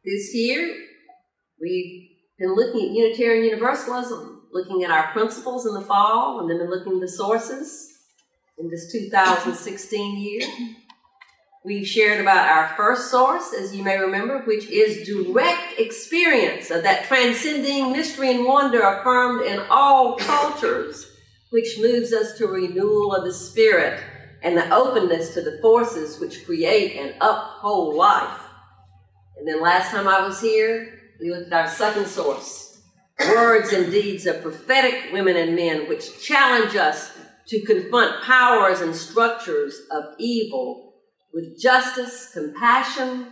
This year, we've been looking at Unitarian Universalism, looking at our principles in the fall, and then been looking at the sources in this 2016 year. We've shared about our first source, as you may remember, which is direct experience of that transcending mystery and wonder affirmed in all cultures, which moves us to renewal of the spirit and the openness to the forces which create and uphold life. And then last time I was here, we looked at our second source, words and deeds of prophetic women and men, which challenge us to confront powers and structures of evil with justice, compassion,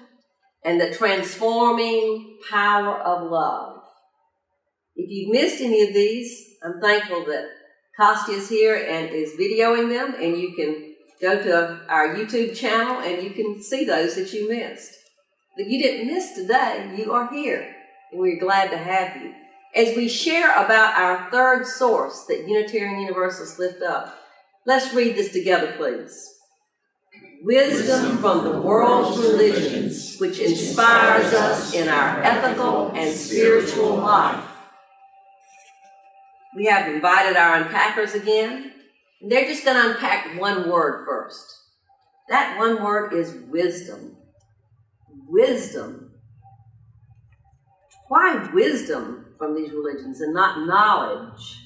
and the transforming power of love. If you've missed any of these, I'm thankful that Kostya is here and is videoing them, and you can go to our YouTube channel and you can see those that you missed. If you didn't miss today, you are here, and we're glad to have you. As we share about our third source that Unitarian Universalists lift up, let's read this together, please. Wisdom from the world's religions, which inspires us in our ethical and spiritual life. We have invited our unpackers again, and they're just going to unpack one word first. That one word is wisdom. Wisdom. Why wisdom from these religions and not knowledge?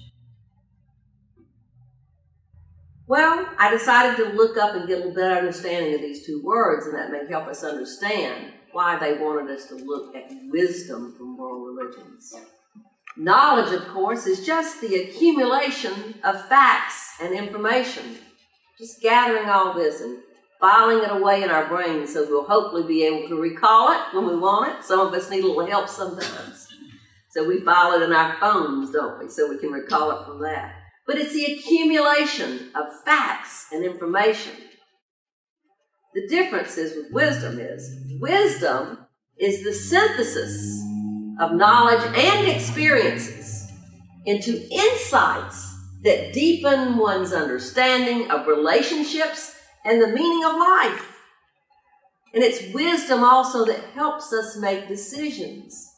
Well, I decided to look up and get a little better understanding of these two words, and that may help us understand why they wanted us to look at wisdom from world religions. Knowledge, of course, is just the accumulation of facts and information, just gathering all this and filing it away in our brains so we'll hopefully be able to recall it when we want it. Some of us need a little help sometimes. So we file it in our phones, don't we, so we can recall it from that. But it's the accumulation of facts and information. The difference is with wisdom is the synthesis of knowledge and experiences into insights that deepen one's understanding of relationships and the meaning of life. And it's wisdom also that helps us make decisions.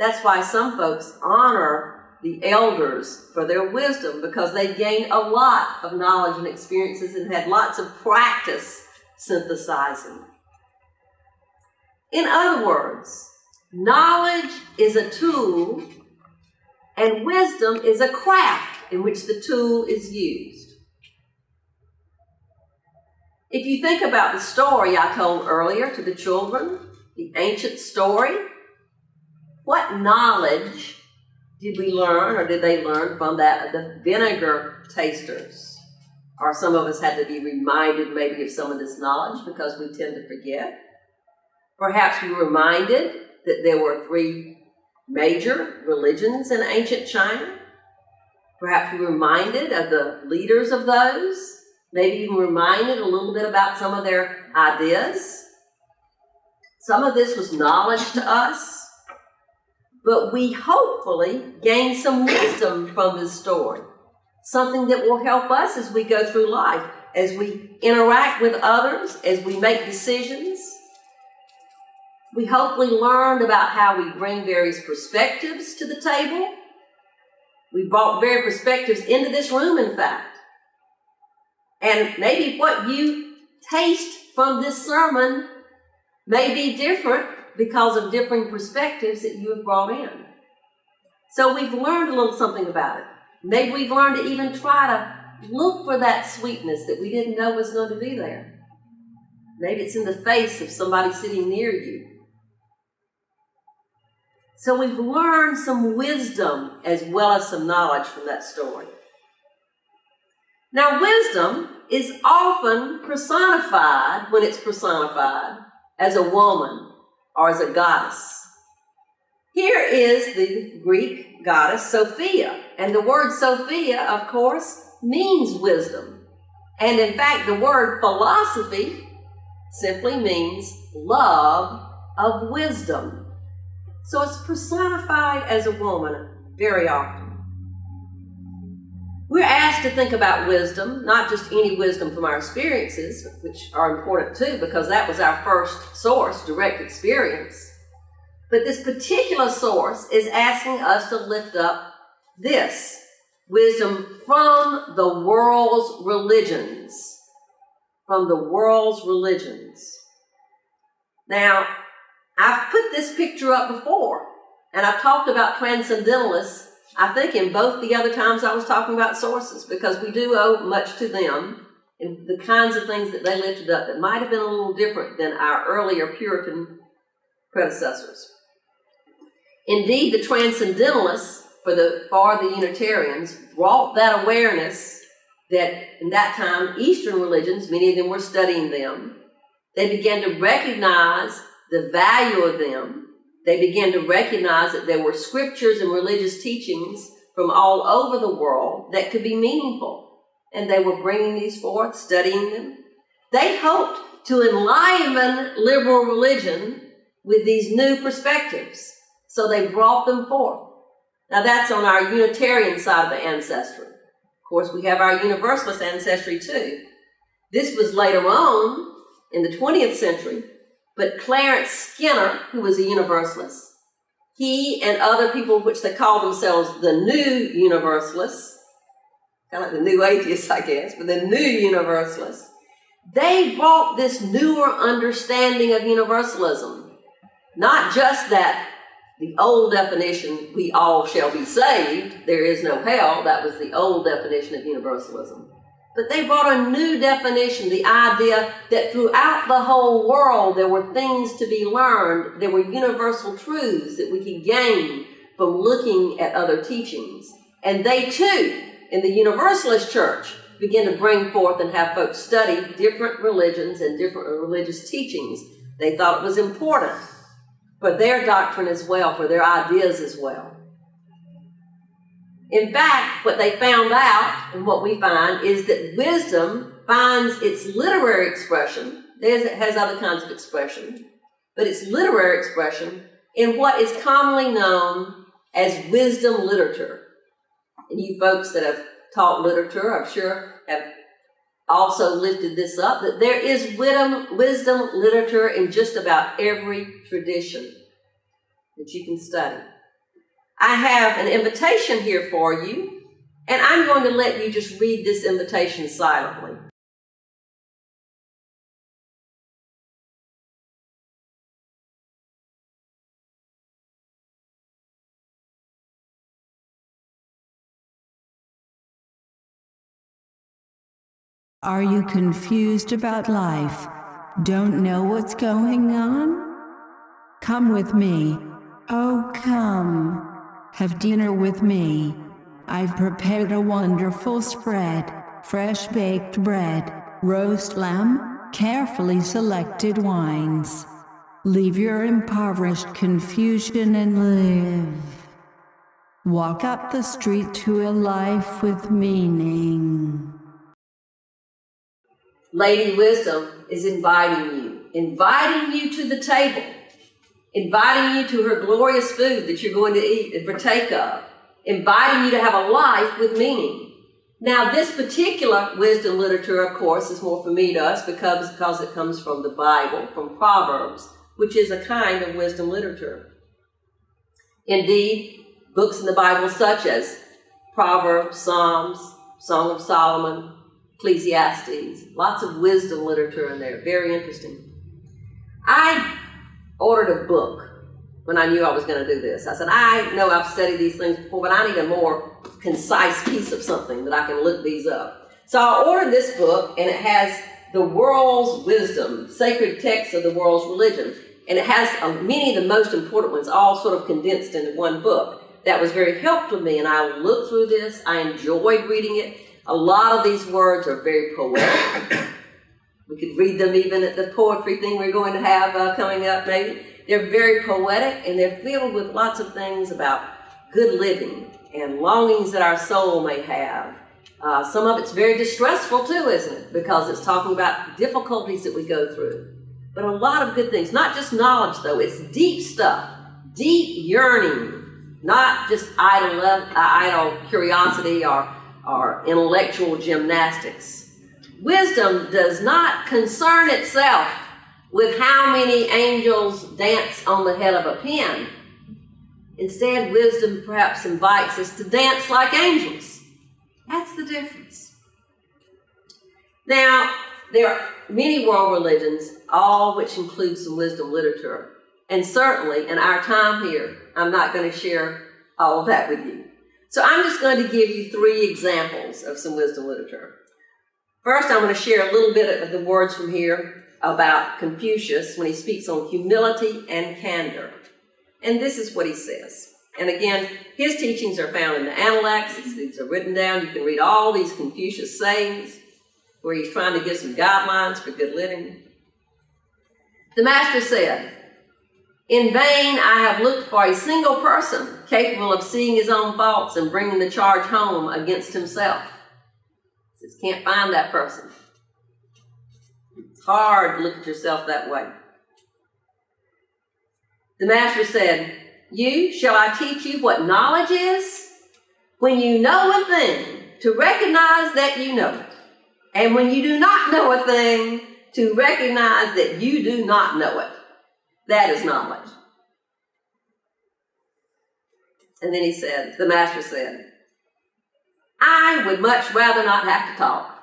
That's why some folks honor the elders for their wisdom, because they gained a lot of knowledge and experiences and had lots of practice synthesizing. In other words, knowledge is a tool and wisdom is a craft in which the tool is used. If you think about the story I told earlier to the children, the ancient story, what knowledge did we learn, or did they learn from that, the vinegar tasters? Or some of us had to be reminded maybe of some of this knowledge because we tend to forget. Perhaps we were reminded that there were 3 major religions in ancient China. Perhaps we were reminded of the leaders of those, maybe even reminded a little bit about some of their ideas. Some of this was knowledge to us. But we hopefully gain some wisdom from this story, something that will help us as we go through life, as we interact with others, as we make decisions. We hopefully learned about how we bring various perspectives to the table. We brought various perspectives into this room, in fact. And maybe what you taste from this sermon may be different because of differing perspectives that you have brought in. So we've learned a little something about it. Maybe we've learned to even try to look for that sweetness that we didn't know was going to be there. Maybe it's in the face of somebody sitting near you. So we've learned some wisdom as well as some knowledge from that story. Now, wisdom is often personified, when it's personified, as a woman or as a goddess. Here is the Greek goddess Sophia, and the word Sophia, of course, means wisdom. And in fact, the word philosophy simply means love of wisdom. So it's personified as a woman very often. We're asked to think about wisdom, not just any wisdom from our experiences, which are important too, because that was our first source, direct experience. But this particular source is asking us to lift up this wisdom from the world's religions. From the world's religions. Now, I've put this picture up before, and I've talked about transcendentalists, I think, in both the other times I was talking about sources, because we do owe much to them and the kinds of things that they lifted up that might have been a little different than our earlier Puritan predecessors. Indeed, the transcendentalists, for the Unitarians, brought that awareness that in that time, Eastern religions, many of them were studying them. They began to recognize the value of them. They began to recognize that there were scriptures and religious teachings from all over the world that could be meaningful. And they were bringing these forth, studying them. They hoped to enliven liberal religion with these new perspectives. So they brought them forth. Now that's on our Unitarian side of the ancestry. Of course, we have our Universalist ancestry too. This was later on in the 20th century, but Clarence Skinner, who was a Universalist, he and other people, which they call themselves the New Universalists, kind of like the New Atheists, I guess, but the New Universalists, they brought this newer understanding of universalism. Not just that the old definition, we all shall be saved, there is no hell, that was the old definition of universalism. But they brought a new definition, the idea that throughout the whole world there were things to be learned, there were universal truths that we could gain from looking at other teachings. And they too, in the Universalist Church, began to bring forth and have folks study different religions and different religious teachings. They thought it was important for their doctrine as well, for their ideas as well. In fact, what they found out, and what we find, is that wisdom finds its literary expression, it has other kinds of expression, but its literary expression in what is commonly known as wisdom literature. And you folks that have taught literature, I'm sure, have also lifted this up, that there is wisdom literature in just about every tradition that you can study. I have an invitation here for you, and I'm going to let you just read this invitation silently. Are you confused about life? Don't know what's going on? Come with me. Oh, come. Have dinner with me. I've prepared a wonderful spread. Fresh baked bread, roast lamb, carefully selected wines. Leave your impoverished confusion and live. Walk up the street to a life with meaning. Lady Wisdom is inviting you to the table, inviting you to her glorious food that you're going to eat and partake of, inviting you to have a life with meaning. Now, this particular wisdom literature, of course, is more familiar to us because it comes from the Bible, from Proverbs, which is a kind of wisdom literature. Indeed, books in the Bible such as Proverbs, Psalms, Song of Solomon, Ecclesiastes, lots of wisdom literature in there, very interesting. I ordered a book when I knew I was going to do this. I said, I know I've studied these things before, but I need a more concise piece of something that I can look these up. So I ordered this book, and it has the world's wisdom, sacred texts of the world's religion. And it has many of the most important ones, all sort of condensed into one book. That was very helpful to me, and I looked through this. I enjoyed reading it. A lot of these words are very poetic. We could read them even at the poetry thing we're going to have coming up, maybe. They're very poetic, and they're filled with lots of things about good living and longings that our soul may have. Some of it's very distressful too, isn't it? Because it's talking about difficulties that we go through. But a lot of good things, not just knowledge though, it's deep stuff, deep yearning, not just idle curiosity or intellectual gymnastics. Wisdom does not concern itself with how many angels dance on the head of a pin. Instead, wisdom perhaps invites us to dance like angels. That's the difference. Now, there are many world religions, all which include some wisdom literature. And certainly, in our time here, I'm not going to share all of that with you. So I'm just going to give you 3 examples of some wisdom literature. First, I'm going to share a little bit of the words from here about Confucius when he speaks on humility and candor. And this is what he says. And again, his teachings are found in the Analects. These are written down. You can read all these Confucius sayings where he's trying to give some guidelines for good living. The master said, "In vain I have looked for a single person capable of seeing his own faults and bringing the charge home against himself." He says, can't find that person. It's hard to look at yourself that way. The master said, "You, shall I teach you what knowledge is? When you know a thing, to recognize that you know it. And when you do not know a thing, to recognize that you do not know it. That is knowledge." And then the master said, "I would much rather not have to talk."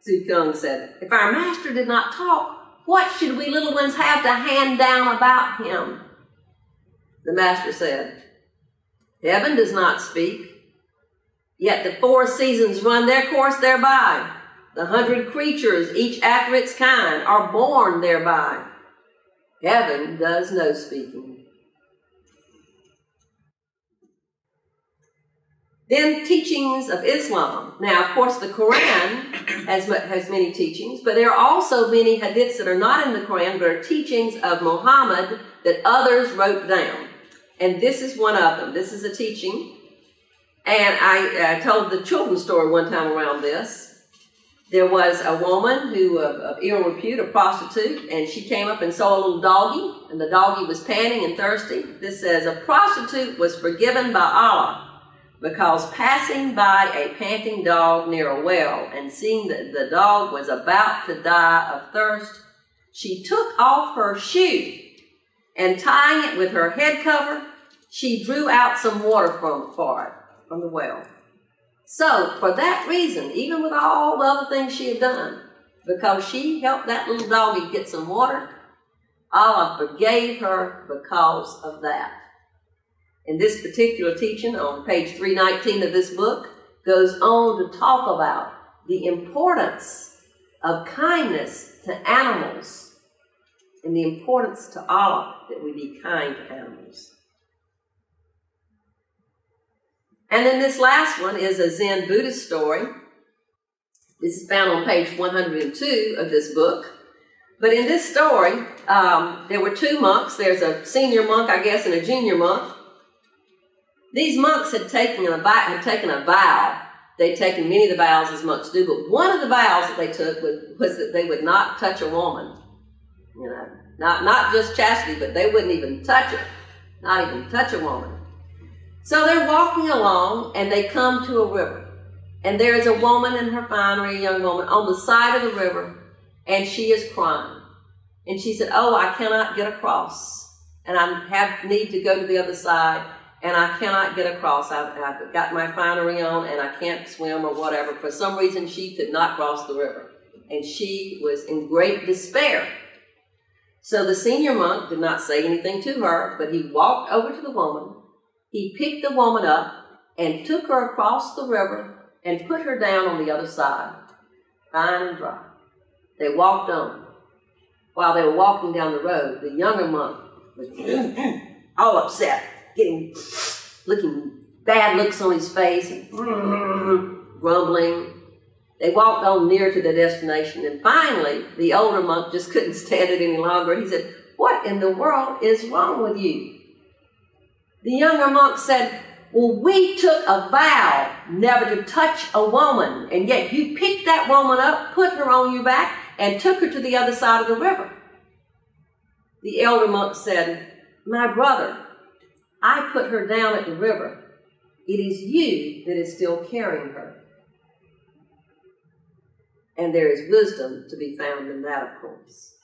Tzu Kung said, "If our master did not talk, what should we little ones have to hand down about him?" The master said, "Heaven does not speak, yet the 4 seasons run their course thereby. The 100 creatures, each after its kind, are born thereby. Heaven does no speaking." Then teachings of Islam. Now, of course, the Quran has many teachings, but there are also many hadiths that are not in the Quran, but are teachings of Muhammad that others wrote down. And this is one of them. This is a teaching. And I told the children's story one time around this. There was a woman who, of ill repute, a prostitute, and she came up and saw a little doggy, and the doggy was panting and thirsty. This says, "A prostitute was forgiven by Allah because passing by a panting dog near a well and seeing that the dog was about to die of thirst, she took off her shoe and tying it with her head cover, she drew out some water from the well. So, for that reason, even with all the other things she had done, because she helped that little doggy get some water, Allah forgave her because of that." And this particular teaching on page 319 of this book goes on to talk about the importance of kindness to animals and the importance to Allah that we be kind to animals. And then this last one is a Zen Buddhist story. This is found on page 102 of this book. But in this story, there were 2 monks. There's a senior monk, I guess, and a junior monk. These monks had taken a vow. They'd taken many of the vows as monks do, but one of the vows that they took was that they would not touch a woman. You know, not just chastity, but they wouldn't even touch her. Not even touch a woman. So they're walking along, and they come to a river. And there is a woman in her finery, a young woman, on the side of the river, and she is crying. And she said, "Oh, I cannot get across, and I need to go to the other side, and I cannot get across. I've got my finery on, and I can't swim or whatever." For some reason, she could not cross the river, and she was in great despair. So the senior monk did not say anything to her, but he walked over to the woman. He picked the woman up and took her across the river and put her down on the other side, fine and dry. They walked on. While they were walking down the road, the younger monk was all upset, looking bad looks on his face, grumbling. They walked on near to their destination, and finally, the older monk just couldn't stand it any longer. He said, "What in the world is wrong with you?" The younger monk said, "Well, we took a vow never to touch a woman, and yet you picked that woman up, put her on your back, and took her to the other side of the river." The elder monk said, "My brother, I put her down at the river. It is you that is still carrying her." And there is wisdom to be found in that, of course.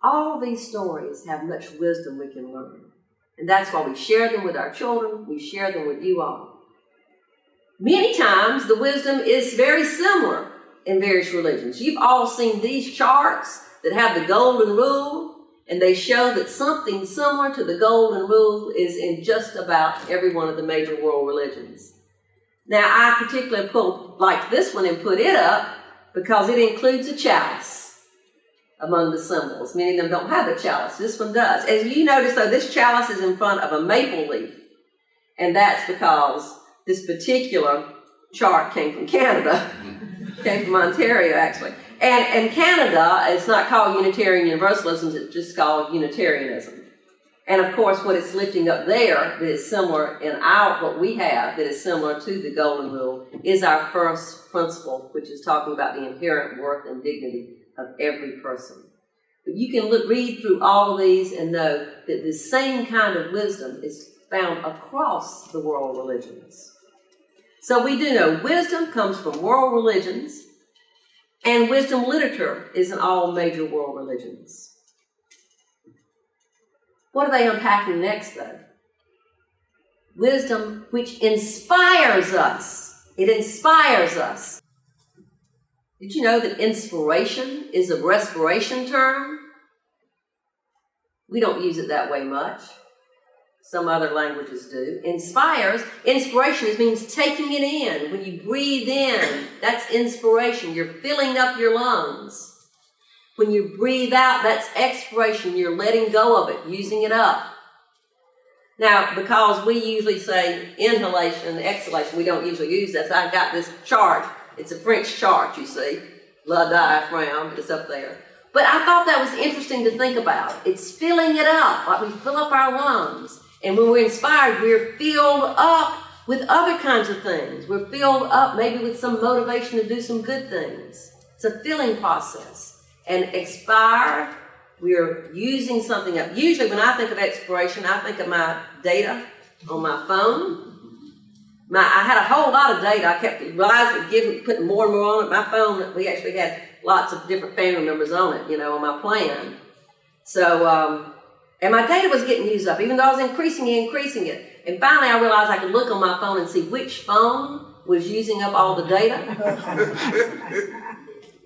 All these stories have much wisdom we can learn. And that's why we share them with our children. We share them with you all. Many times, the wisdom is very similar in various religions. You've all seen these charts that have the golden rule, and they show that something similar to the golden rule is in just about every one of the major world religions. Now, I particularly like this one and put it up because it includes a chalice among the symbols. Many of them don't have the chalice. This one does. As you notice, though, this chalice is in front of a maple leaf, and that's because this particular chart came from Canada. Came from Ontario, actually. And Canada, it's not called Unitarian Universalism, it's just called Unitarianism. And of course, what it's lifting up there that is similar in what we have that is similar to the Golden Rule is our first principle, which is talking about the inherent worth and dignity of every person. But you can read through all of these and know that the same kind of wisdom is found across the world religions. So we do know wisdom comes from world religions, and wisdom literature is in all major world religions. What are they unpacking next, though? Wisdom which inspires us. It inspires us. Did you know that inspiration is a respiration term? We don't use it that way much. Some other languages do. Inspiration means taking it in. When you breathe in, that's inspiration. You're filling up your lungs. When you breathe out, that's expiration. You're letting go of it, using it up. Now, because we usually say inhalation and exhalation, we don't usually use that. So I've got this chart. It's a French chart, you see. La diaphragm, it's up there. But I thought that was interesting to think about. It's filling it up, like we fill up our lungs. And when we're inspired, we're filled up with other kinds of things. We're filled up maybe with some motivation to do some good things. It's a filling process. And expire, we're using something up. Usually when I think of expiration, I think of my data on my phone. I had a whole lot of data. I kept realizing, putting more and more on it. My phone, we actually had lots of different family members on it, on my plan. So, and my data was getting used up, even though I was increasing it. And finally I realized I could look on my phone and see which phone was using up all the data.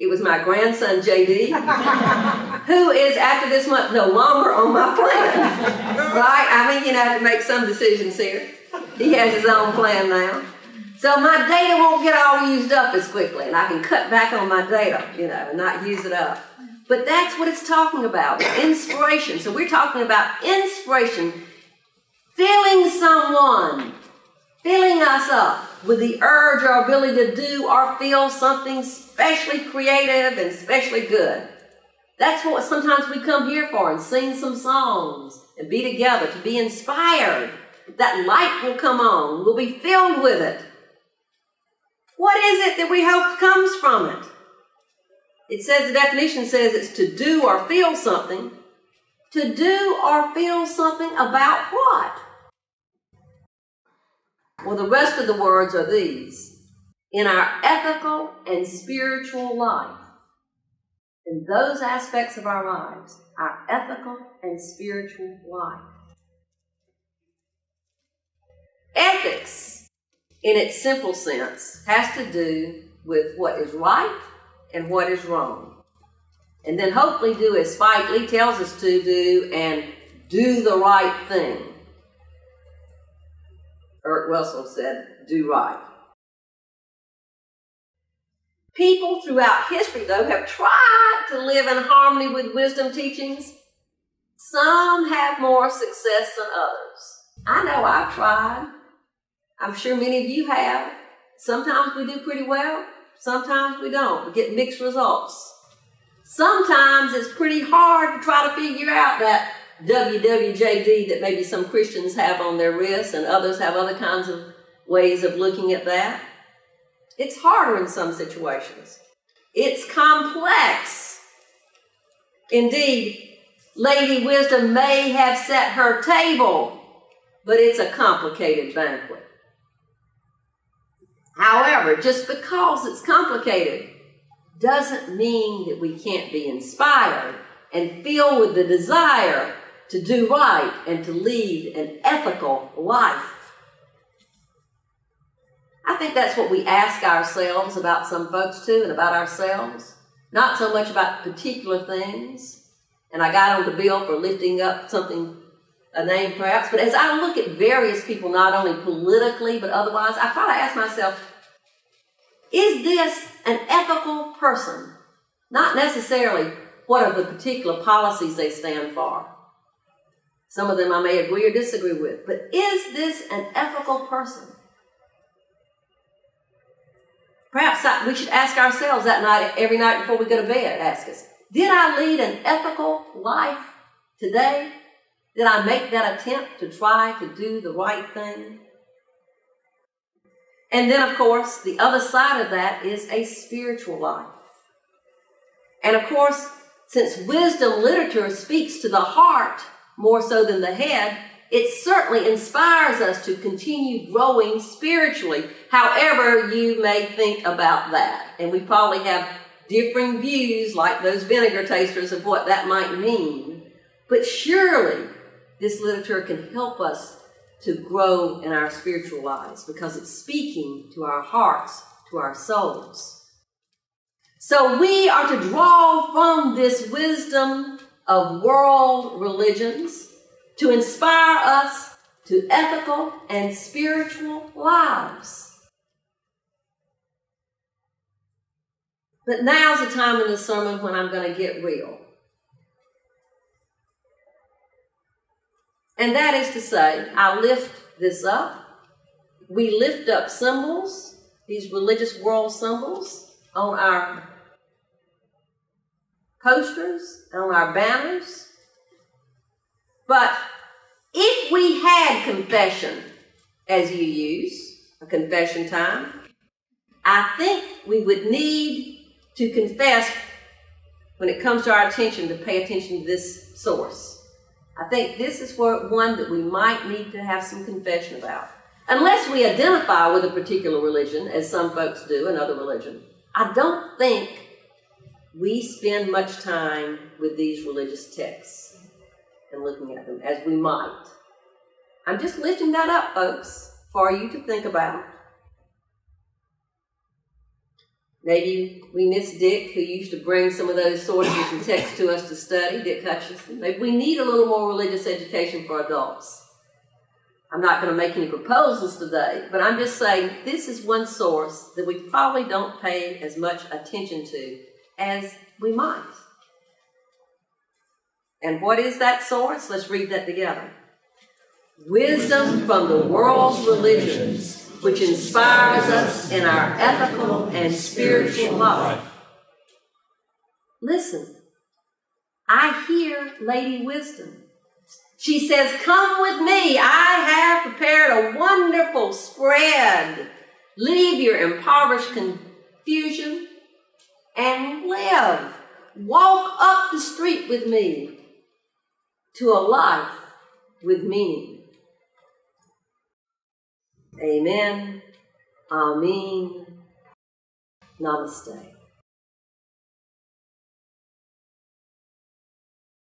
It was my grandson, J.D., who is, after this month, no longer on my plan. Right? I mean, I have to make some decisions here. He has his own plan now. So my data won't get all used up as quickly, and I can cut back on my data, and not use it up. But that's what it's talking about, inspiration. So we're talking about inspiration, filling someone, filling us up with the urge or ability to do or feel something especially creative and especially good. That's what sometimes we come here for, and sing some songs and be together, to be inspired. That light will come on. We'll be filled with it. What is it that we hope comes from it? It says, the definition says it's to do or feel something. To do or feel something about what? Well, the rest of the words are these. In our ethical and spiritual life, in those aspects of our lives, our ethical and spiritual life. Ethics, in its simple sense, has to do with what is right and what is wrong. And then hopefully do as Spike Lee tells us to do, and do the right thing. Eric Russell said, do right. People throughout history, though, have tried to live in harmony with wisdom teachings. Some have more success than others. I know I've tried. I'm sure many of you have. Sometimes we do pretty well. Sometimes we don't. We get mixed results. Sometimes it's pretty hard to try to figure out that WWJD that maybe some Christians have on their wrists, and others have other kinds of ways of looking at that. It's harder in some situations. It's complex. Indeed, Lady Wisdom may have set her table, but it's a complicated banquet. However, just because it's complicated doesn't mean that we can't be inspired and filled with the desire to do right and to lead an ethical life. I think that's what we ask ourselves about some folks too, and about ourselves. Not so much about particular things. And I got on the bill for lifting up something, a name perhaps, but as I look at various people, not only politically but otherwise, I try to ask myself, is this an ethical person? Not necessarily what are the particular policies they stand for. Some of them I may agree or disagree with, but is this an ethical person? Perhaps we should ask ourselves that night, every night before we go to bed, ask us, did I lead an ethical life today? Did I make that attempt to try to do the right thing? And then, of course, the other side of that is a spiritual life. And of course, since wisdom literature speaks to the heart more so than the head, it certainly inspires us to continue growing spiritually, however you may think about that. And we probably have differing views, like those vinegar tasters, of what that might mean. But surely this literature can help us to grow in our spiritual lives because it's speaking to our hearts, to our souls. So we are to draw from this wisdom of world religions to inspire us to ethical and spiritual lives. But now's the time in the sermon when I'm going to get real. And that is to say, I lift this up. We lift up symbols, these religious world symbols, on our posters, on our banners. But if we had confession, as you use, a confession time, I think we would need to confess when it comes to our attention, to pay attention to this source. I think this is one that we might need to have some confession about. Unless we identify with a particular religion, as some folks do, another religion, I don't think we spend much time with these religious texts and looking at them as we might. I'm just lifting that up, folks, for you to think about. Maybe we miss Dick, who used to bring some of those sources and texts to us to study, Dick Hutchinson. Maybe we need a little more religious education for adults. I'm not going to make any proposals today, but I'm just saying this is one source that we probably don't pay as much attention to as we might. And what is that source? Let's read that together. Wisdom from the world's religions, which inspires us in our ethical and spiritual life. Listen, I hear Lady Wisdom. She says, come with me. I have prepared a wonderful spread. Leave your impoverished confusion and live. Walk up the street with me to a life with meaning. Amen. Amen. Namaste.